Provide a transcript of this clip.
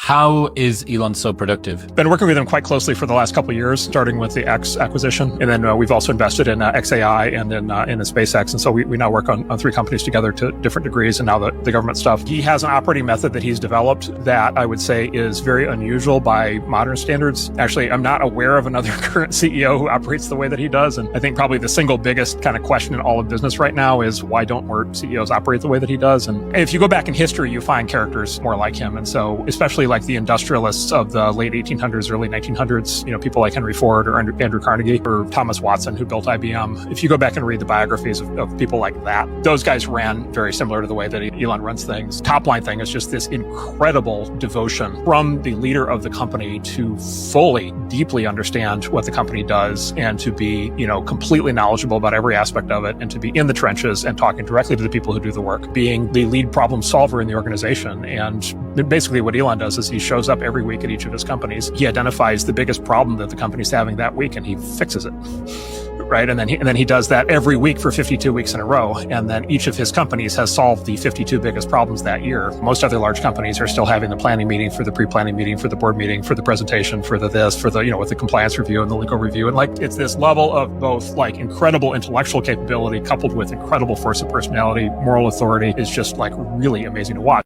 How is Elon so productive? Been working with him quite closely for the last couple of years, starting with the X acquisition. And then we've also invested in XAI and in the SpaceX. And so we now work on three companies together to different degrees, and now the government stuff. He has an operating method that he's developed that I would say is very unusual by modern standards. Actually, I'm not aware of another current CEO who operates the way that he does. And I think probably the single biggest kind of question in all of business right now is why don't more CEOs operate the way that he does? And if you go back in history, you find characters more like him. And so especially like the industrialists of the late 1800s, early 1900s, people like Henry Ford or Andrew Carnegie or Thomas Watson, who built IBM. If you go back and read the biographies of people like that, those guys ran very similar to the way that Elon runs things. Top line thing is just this incredible devotion from the leader of the company to fully, deeply understand what the company does and to be, completely knowledgeable about every aspect of it and to be in the trenches and talking directly to the people who do the work, being the lead problem solver in the organization. And basically what Elon does is he shows up every week at each of his companies. He identifies the biggest problem that the company's having that week and he fixes it. Right. And then he does that every week for 52 weeks in a row. And then each of his companies has solved the 52 biggest problems that year. Most other large companies are still having the planning meeting, for the pre-planning meeting, for the board meeting, for the presentation, for the this, for the, with the compliance review and the legal review. And it's this level of both incredible intellectual capability coupled with incredible force of personality, moral authority is just really amazing to watch.